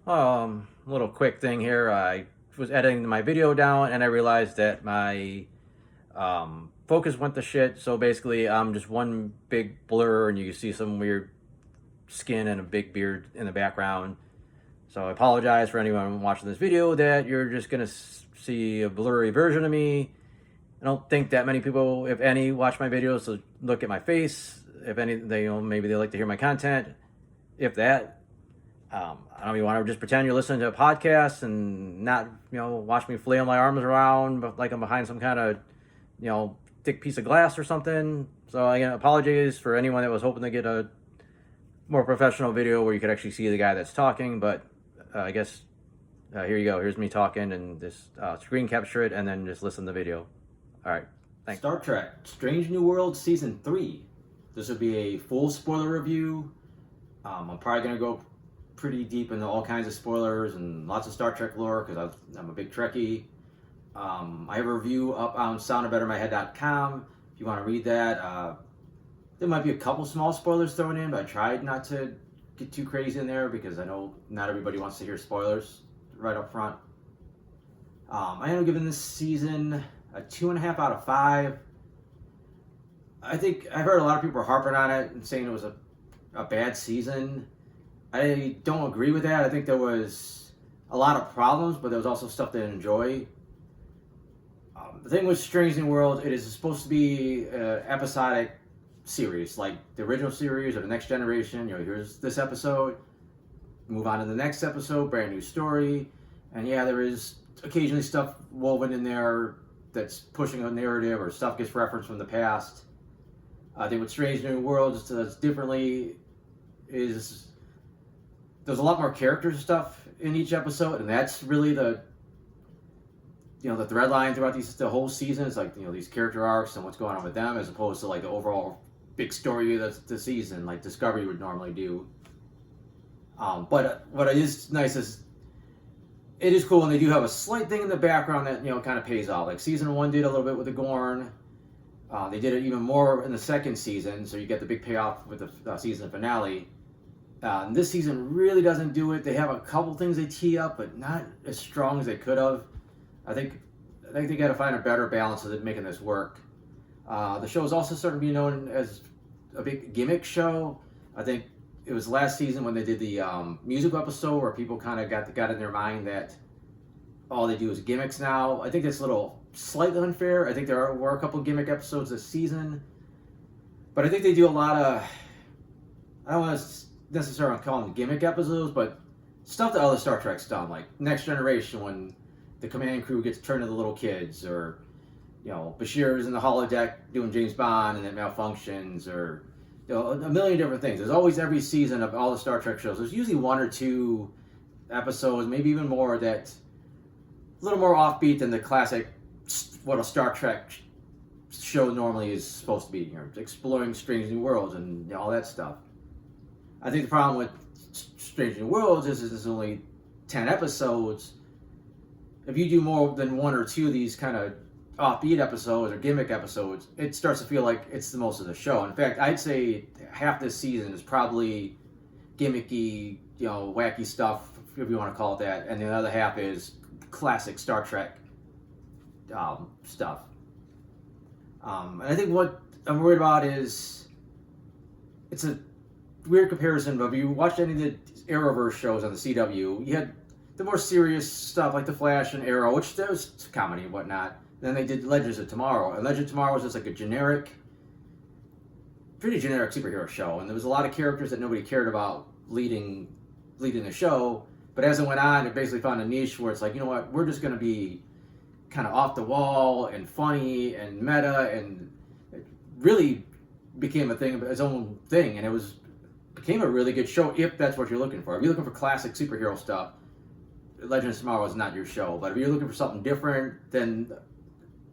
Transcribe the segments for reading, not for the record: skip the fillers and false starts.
Little quick thing here. I was editing my video down and I realized that my focus went to shit. So basically, I'm just one big blur, and you can see some weird skin and a big beard in the background. So I apologize for anyone watching this video that you're just gonna see a blurry version of me. I don't think that many people, if any, watch my videos to look at my face. If any, they maybe they like to hear my content. If that, I don't even want to just pretend you're listening to a podcast and not, watch me flail my arms around like I'm behind some kind of, thick piece of glass or something. So again, apologies for anyone that was hoping to get a more professional video where you could actually see the guy that's talking. But I guess here you go. Here's me talking, and just screen capture it and then just listen to the video. All right. Thanks. Star Trek Strange New World Season 3. This would be a full spoiler review. I'm probably going to go pretty deep into all kinds of spoilers and lots of Star Trek lore because I'm a big Trekkie. I have a review up on soundofbettermyhead.com if you want to read that. There might be a couple small spoilers thrown in, but I tried not to get too crazy in there because I know not everybody wants to hear spoilers right up front. I am giving this season a 2.5 out of 5. I think I heard a lot of people harping on it and saying it was a bad season. I don't agree with that. I think there was a lot of problems, but there was also stuff to enjoy. The thing with Strange New World, it is supposed to be an episodic series, like the original series or the Next Generation. Here's this episode, move on to the next episode, brand new story. And yeah, there is occasionally stuff woven in there that's pushing a narrative or stuff gets referenced from the past. I think what Strange New World does differently is there's a lot more characters and stuff in each episode, and that's really the thread line throughout the whole season. Is like these character arcs and what's going on with them, as opposed to like the overall big story of the season, like Discovery would normally do. But what is nice is it is cool, and they do have a slight thing in the background that kind of pays off. Like season 1 did a little bit with the Gorn. They did it even more in the second season, so you get the big payoff with the season finale. This season really doesn't do it. They have a couple things they tee up, but not as strong as they could have. I think they got to find a better balance of making this work. The show is also starting to be known as a big gimmick show. I think it was last season when they did the musical episode where people kind of got in their mind that all they do is gimmicks now. I think that's a little slightly unfair. I think there were a couple gimmick episodes this season, but I think they do a lot of, I don't want to necessarily call them gimmick episodes, but stuff that other Star Trek's done, like Next Generation when the command crew gets turned into little kids, or Bashir is in the holodeck doing James Bond and it malfunctions, or a million different things. There's always, every season of all the Star Trek shows, there's usually 1 or 2 episodes, maybe even more, that's a little more offbeat than the classic what a Star Trek show normally is supposed to be, exploring strange new worlds and all that stuff. I think the problem with Strange New Worlds is there's only 10 episodes. If you do more than 1 or 2 of these kind of offbeat episodes or gimmick episodes, it starts to feel like it's the most of the show. In fact, I'd say half this season is probably gimmicky, wacky stuff, if you want to call it that, and the other half is classic Star Trek stuff. And I think what I'm worried about is it's a weird comparison, but if you watched any of the Arrowverse shows on the CW, you had the more serious stuff like The Flash and Arrow, which there was comedy and whatnot. Then they did Legends of Tomorrow, and Legends of Tomorrow was just like a pretty generic superhero show, and there was a lot of characters that nobody cared about leading the show. But as it went on, it basically found a niche where it's like, we're just going to be kind of off the wall and funny and meta, and it really became a thing, its own thing, and it became a really good show if that's what you're looking for. If you're looking for classic superhero stuff, Legends of Tomorrow is not your show. But if you're looking for something different than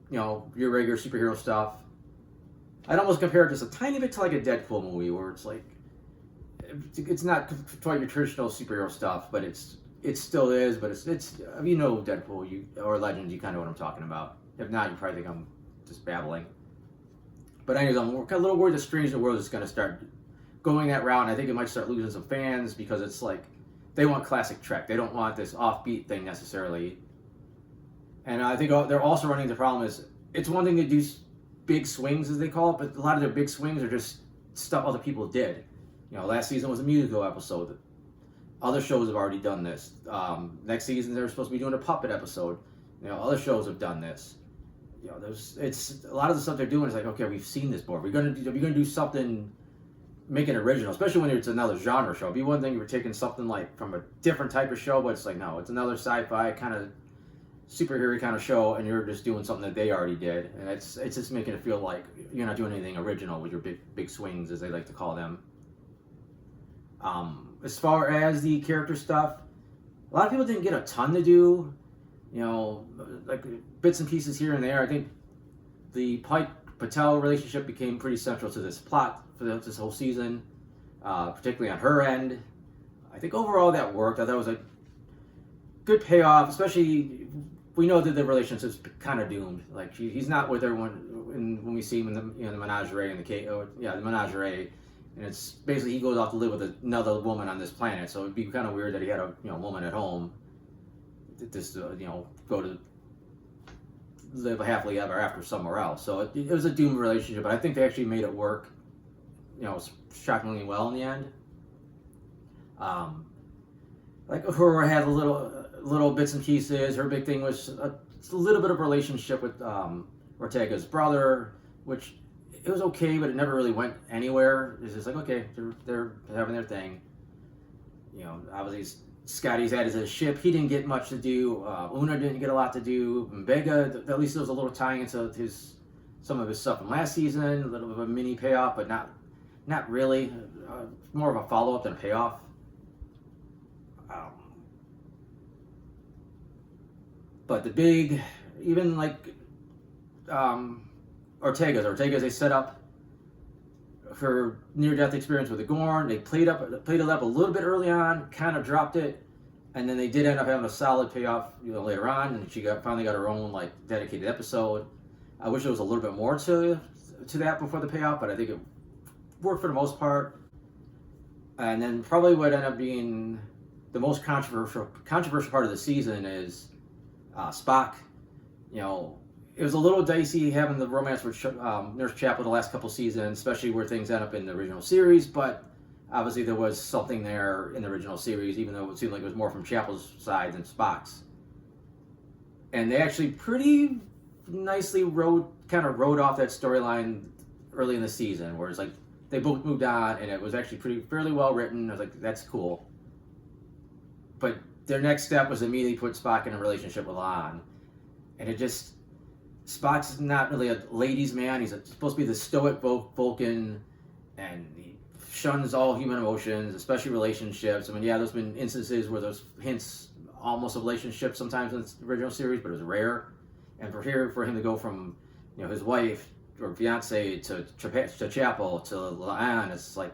your regular superhero stuff, I'd almost compare it just a tiny bit to like a Deadpool movie, where it's like it's not quite your traditional superhero stuff, but it still is. But it's if Deadpool or Legends, you kind of know what I'm talking about. If not, you probably think I'm just babbling. But anyways, I'm a little worried that Strange New World is going to start going that route, and I think it might start losing some fans because it's like they want classic Trek. They don't want this offbeat thing necessarily. And I think they're also running into the problem is it's one thing to do big swings, as they call it, but a lot of their big swings are just stuff other people did. You know, last season was a musical episode. Other shows have already done this. Next season they're supposed to be doing a puppet episode. You know, other shows have done this. You know, it's a lot of the stuff they're doing is like, okay, we've seen this before. We're gonna do something, make it original, especially when it's another genre show. It'd be one thing if we're taking something like from a different type of show, but it's like, no, it's another sci-fi kind of superhero kind of show, and you're just doing something that they already did, and it's just making it feel like you're not doing anything original with your big swings, as they like to call them. As far as the character stuff, a lot of people didn't get a ton to do. You know, like bits and pieces here and there. I think the Pike Patel relationship became pretty central to this plot for this whole season, particularly on her end. I think overall that worked. I thought it was a good payoff, especially we know that the relationship's kind of doomed. Like he's not with her when we see him in the the menagerie and the menagerie, and it's basically he goes off to live with another woman on this planet. So it'd be kind of weird that he had a woman at home. Just go to live happily ever after somewhere else. So it was a doomed relationship, but I think they actually made it work, shockingly well in the end. Like her had little bits and pieces. Her big thing was a little bit of relationship with Ortega's brother, which it was okay, but it never really went anywhere. It's just like, okay, they're having their thing. Obviously Scotty's had his ship. He didn't get much to do. Una didn't get a lot to do. Mbega, at least there was a little tying into some of his stuff from last season. A little bit of a mini payoff, but not really. More of a follow-up than a payoff. But the big, even like Ortega's, they set up her near-death experience with the Gorn. They played it up a little bit early on, kind of dropped it, and then they did end up having a solid payoff, later on, and she finally got her own dedicated episode. I wish there was a little bit more to that before the payoff, but I think it worked for the most part. And then probably what ended up being the most controversial part of the season is Spock. It was a little dicey having the romance with Nurse Chapel the last couple seasons, especially where things end up in the original series, but obviously there was something there in the original series, even though it seemed like it was more from Chapel's side than Spock's. And they actually pretty nicely wrote off that storyline early in the season, where it's like they both moved on, and it was actually fairly well written. I was like, that's cool. But their next step was immediately put Spock in a relationship with La'an, and it just... Spock's not really a ladies' man. He's supposed to be the stoic Vulcan, and he shuns all human emotions, especially relationships. I mean, yeah, there's been instances where there's hints almost of relationships sometimes in the original series, but it was rare. And for him to go from his wife or fiance to Chapel to La'an, it's like,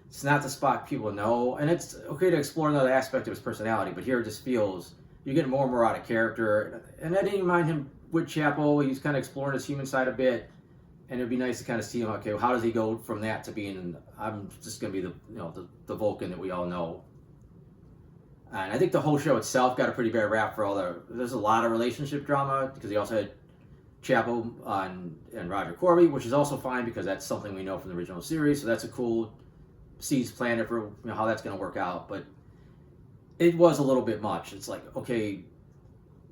it's not the Spock people know. And it's okay to explore another aspect of his personality, but here it just feels you're getting more and more out of character. And I didn't mind him with Chapel. He's kind of exploring his human side a bit, and it'd be nice to kind of see him. Okay, how does he go from that to being? I'm just going to be the Vulcan that we all know. And I think the whole show itself got a pretty bad rap for there's a lot of relationship drama, because he also had Chapel and Roger Corby, which is also fine because that's something we know from the original series. So that's a cool seeds planted for how that's going to work out. But it was a little bit much. It's like, okay,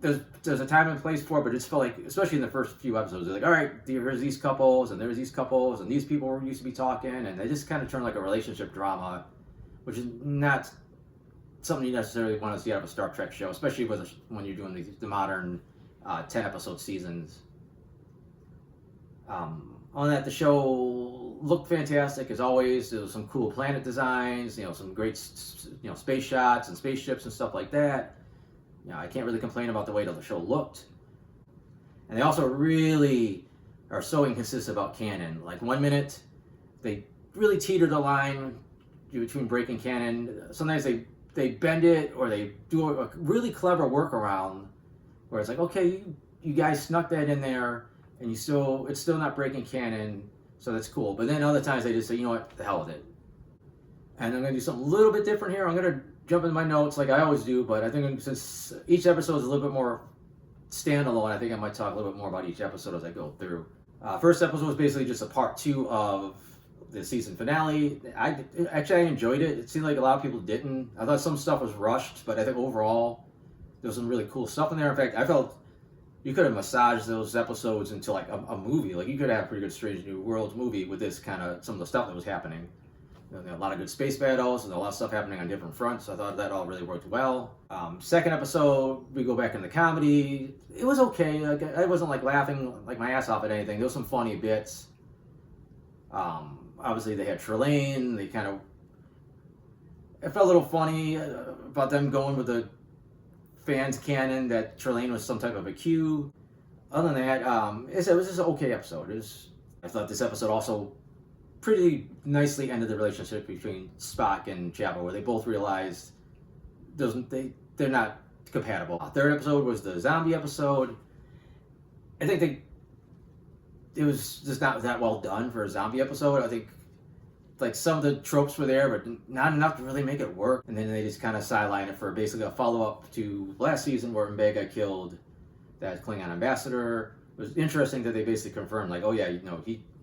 there's a time and place for it, but it just felt like, especially in the first few episodes, they're like, all right, here's these couples, and there's these couples, and these people used to be talking, and they just kind of turned like a relationship drama, which is not something you necessarily want to see out of a Star Trek show, especially when you're doing the modern 10-episode seasons. On that, the show looked fantastic as always. There was some cool planet designs, some great space shots and spaceships and stuff like that. I can't really complain about the way the show looked. And they also really are so inconsistent about canon. Like, one minute, they really teeter the line between breaking canon. Sometimes they bend it, or they do a really clever workaround where it's like, okay, you guys snuck that in there, and it's still not breaking canon, so that's cool. But then other times they just say, you know what, the hell with it. And I'm going to do something a little bit different here. I'm going to jump into my notes like I always do, but I think since each episode is a little bit more standalone, I think I might talk a little bit more about each episode as I go through. First episode was basically just a part 2 of the season finale. I enjoyed it. It seemed like a lot of people didn't. I thought some stuff was rushed, but I think overall there was some really cool stuff in there. In fact, I felt you could have massaged those episodes into like a movie. Like you could have a pretty good Strange New Worlds movie with this kind of some of the stuff that was happening. You know, a lot of good space battles and a lot of stuff happening on different fronts. I thought that all really worked well. Second episode, we go back into comedy. It was okay. Like, I wasn't like laughing like my ass off at anything. There was some funny bits. Obviously, they had Trelane. They kind of... It felt a little funny about them going with the fans canon that Trelane was some type of a Q. Other than that, it was just an okay episode. I thought this episode also pretty nicely ended the relationship between Spock and Chapel, where they both realized they're not compatible. Third episode was the zombie episode. I think it was just not that well done for a zombie episode. I think like some of the tropes were there, but not enough to really make it work. And then they just kind of sidelined it for basically a follow-up to last season where M'Benga killed that Klingon ambassador. It was interesting that they basically confirmed, like, oh yeah,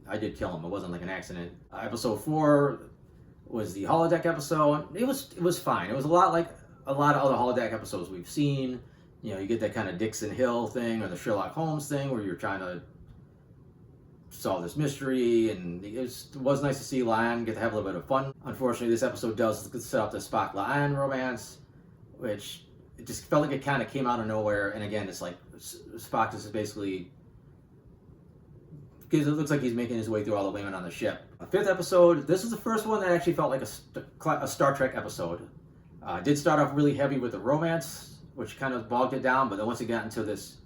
I did kill him. It wasn't like an accident. Episode 4 was the holodeck episode. It was fine. It was a lot like a lot of other holodeck episodes we've seen. You know, you get that kind of Dixon Hill thing or the Sherlock Holmes thing where you're trying to solve this mystery, and it was nice to see La'an get to have a little bit of fun. Unfortunately, this episode does set up the Spock-La'an romance, which it just felt like it kind of came out of nowhere. And again, it's like Spock is basically, because it looks like he's making his way through all the women on the ship. The fifth episode, this is the first one that actually felt like a Star Trek episode. Did start off really heavy with the romance, which kind of bogged it down, but then once it got into this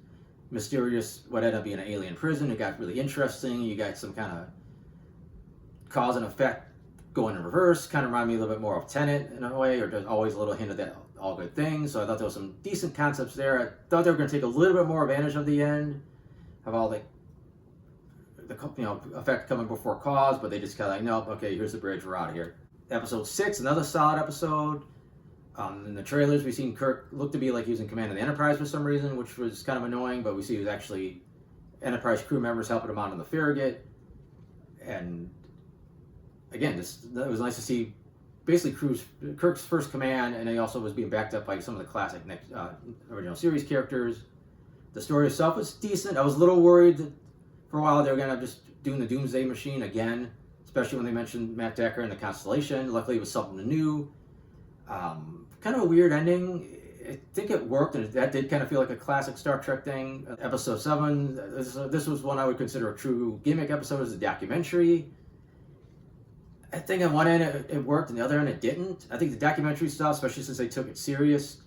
mysterious, what ended up being an alien prison, it got really interesting. You got some kind of cause and effect going in reverse, kind of reminded me a little bit more of Tenet in a way, or there's always a little hint of that all good things. So I thought there was some decent concepts there. I thought they were going to take a little bit more advantage of the end, of all the effect coming before cause, but they just kind of like, nope, okay, here's the bridge, we're out of here. Episode 6, another solid episode. In the trailers, we've seen Kirk look to be like he was in command of the Enterprise for some reason, which was kind of annoying, but we see he was actually Enterprise crew members helping him out on the Farragut. And again, it was nice to see basically Kirk's first command, and he also was being backed up by some of the classic original series characters. The story itself was decent. I was a little worried that for a while they were going to just doing the Doomsday Machine again, especially when they mentioned Matt Decker and the Constellation. Luckily, it was something new. Kind of a weird ending. I think it worked, and that did kind of feel like a classic Star Trek thing. Episode 7, this was one I would consider a true gimmick episode as a documentary. I think on one end it worked, and the other end it didn't. I think the documentary stuff, especially since they took it serious,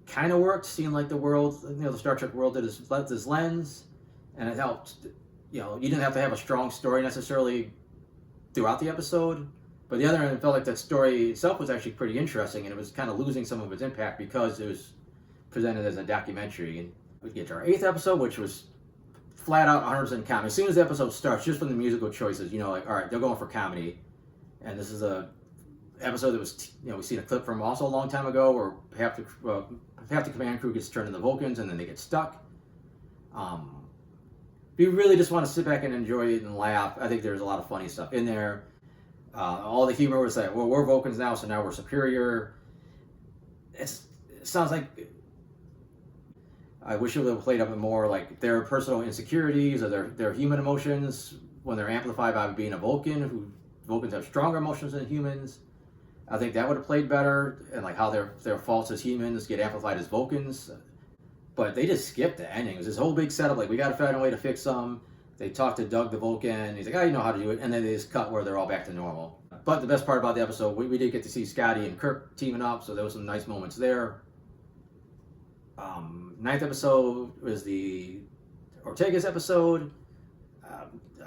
kind of worked, seeing like the world, the Star Trek world did this lens, and it helped. You didn't have to have a strong story necessarily throughout the episode. But the other end, it felt like that story itself was actually pretty interesting, and it was kind of losing some of its impact because it was presented as a documentary. And we get to our 8th episode, which was flat out 100% comedy. As soon as the episode starts, just from the musical choices, like, all right, they're going for comedy. And this is a episode that was, we've seen a clip from also a long time ago where half the command crew gets turned into Vulcans and then they get stuck. If you really just want to sit back and enjoy it and laugh, I think there's a lot of funny stuff in there. All the humor was like, well, we're Vulcans now, so now we're superior. It sounds like I wish it would have played up more like their personal insecurities or their human emotions when they're amplified by being a Vulcan. Vulcans have stronger emotions than humans. I think that would have played better, and like how their faults as humans get amplified as Vulcans. But they just skipped the ending. It was this whole big setup, like we got to find a way to fix them. They talked to Doug the Vulcan. He's like, you know how to do it. And then they just cut where they're all back to normal. But the best part about the episode, we did get to see Scotty and Kirk teaming up, so there was some nice moments there. 9th episode was the Ortegas episode.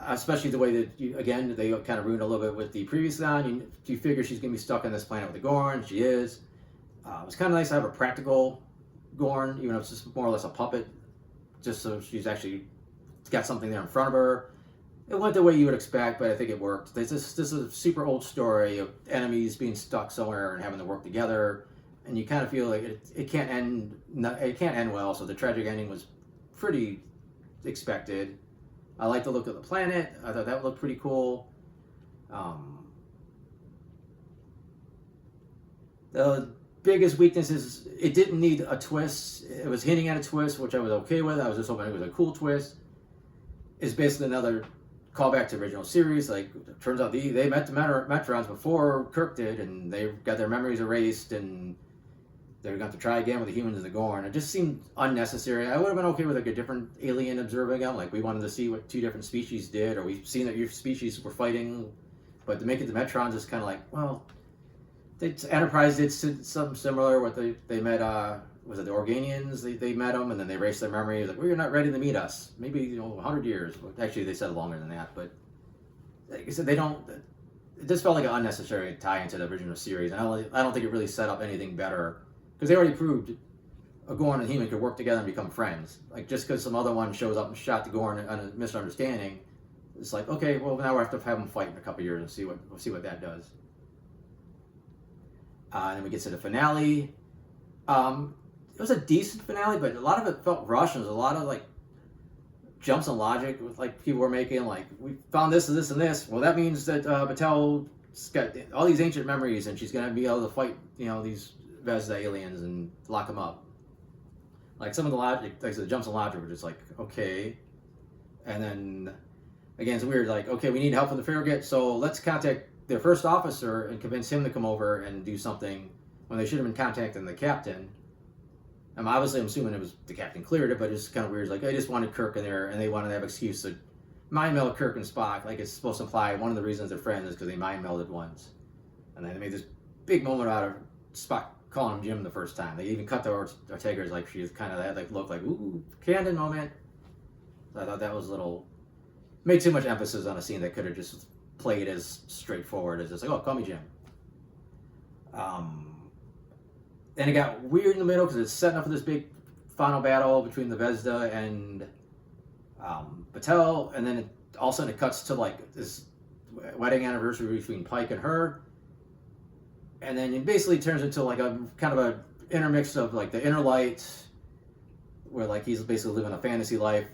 Especially the way that, they kind of ruined a little bit with the previous line. You figure she's going to be stuck on this planet with the Gorn. She is. It was kind of nice to have a practical Gorn, even if it's just more or less a puppet, just so she's actually got something there in front of her. It went the way you would expect, but I think it worked. This is a super old story of enemies being stuck somewhere and having to work together. and you kind of feel like it can't end. It can't end well. So the tragic ending was pretty expected. I like the look of the planet. I thought that looked pretty cool. The biggest weakness is it didn't need a twist. It was hinting at a twist, which I was okay with. I was just hoping it was a cool twist. It's basically another callback to original series. Like, it turns out they met the Metrons before Kirk did, and they got their memories erased, and they're going to have to try again with the humans and the Gorn. It just seemed unnecessary. I would have been okay with like a different alien observing them. Like, we wanted to see what two different species did, or we've seen that your species were fighting, but to make it the Metrons is kind of like, well, Enterprise did something similar. What they met, was it the Organians? They met them, and then they erased their memory. Like, we're not ready to meet us. Maybe 100 years. Actually, they said longer than that. But like I said, they don't. It just felt like an unnecessary tie into the original series. And I don't think it really set up anything better, because they already proved a Gorn and human could work together and become friends. Like, just because some other one shows up and shot the Gorn on a misunderstanding, it's like, okay, well, now we have to have them fight in a couple years and see what that does. And then we get to the finale. It was a decent finale, but a lot of it felt rushed. There was a lot of like jumps in logic with like people were making. Like, we found this and this and this. Well, that means that Batel's got all these ancient memories, and she's gonna be able to fight these Vezda aliens and lock them up. Like, some of the logic, like the jumps in logic were just like, okay. And then again, it's weird. Like, okay, we need help from the Farragut, so let's contact their first officer and convince him to come over and do something, when they should have been contacting the captain. Obviously, I'm assuming it was the captain cleared it, but it's kind of weird. Like, I just wanted Kirk in there, and they wanted to have an excuse to mind meld Kirk and Spock. Like, it's supposed to imply one of the reasons they're friends is because they mind melded once. And then they made this big moment out of Spock calling him Jim the first time. They even cut to Ortega's, like, she kind of had like look like, ooh, canon moment. So I thought that was a little, made too much emphasis on a scene that could have just played as straightforward as just like, oh, call me Jim. Then it got weird in the middle because it's setting up for this big final battle between the Vezda and Batel, and then all of a sudden it cuts to like this wedding anniversary between Pike and her, and then it basically turns into like a kind of a intermix of like the Inner Light, where like he's basically living a fantasy life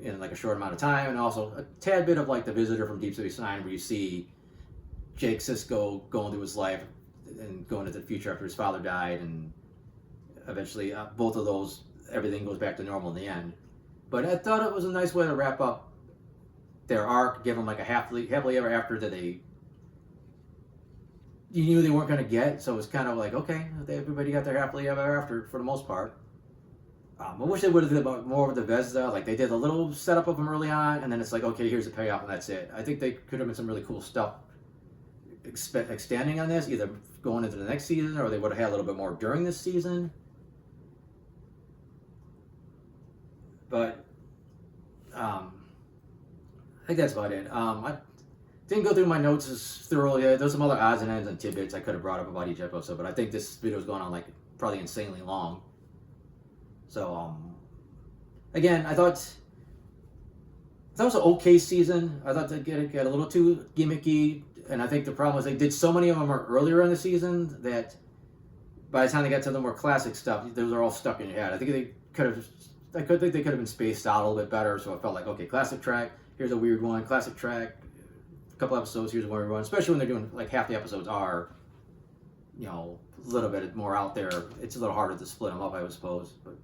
in like a short amount of time, and also a tad bit of like the Visitor from Deep Space Nine, where you see Jake Sisko going through his life and going into the future after his father died, and eventually both of those, everything goes back to normal in the end. But I thought it was a nice way to wrap up their arc, give them like a happily ever after that you knew they weren't going to get, so it was kind of like, okay, everybody got their happily ever after for the most part. I wish they would have did more with the Vezda. Like, they did a little setup of them early on, and then it's like, okay, here's the payoff, and that's it. I think they could have been some really cool stuff extending on this, either going into the next season, or they would have had a little bit more during this season. But I think that's about it. I didn't go through my notes as thoroughly. There's some other odds and ends and tidbits I could have brought up about each episode, but I think this video is going on like probably insanely long. So again, I thought it was an okay season. I thought they get a little too gimmicky, and I think the problem was they did so many of them earlier in the season that by the time they got to the more classic stuff, those are all stuck in your head. I think they could have. I think they could have been spaced out a little bit better, so it felt like, okay, classic track, here's a weird one, classic track, a couple episodes, here's a weird one, especially when they're doing, like, half the episodes are, a little bit more out there. It's a little harder to split them up, I would suppose, but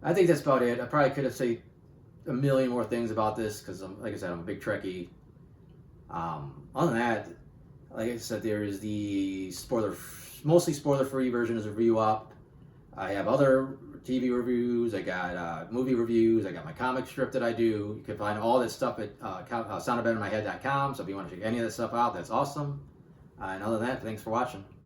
I think that's about it. I probably could have said a million more things about this, because, like I said, I'm a big Trekkie. Other than that, like I said, there is the mostly spoiler-free version is a review up. I have other TV reviews, I got movie reviews, I got my comic strip that I do. You can find all this stuff at soundofbettermyhead.com, so if you want to check any of this stuff out, that's awesome. And other than that, thanks for watching.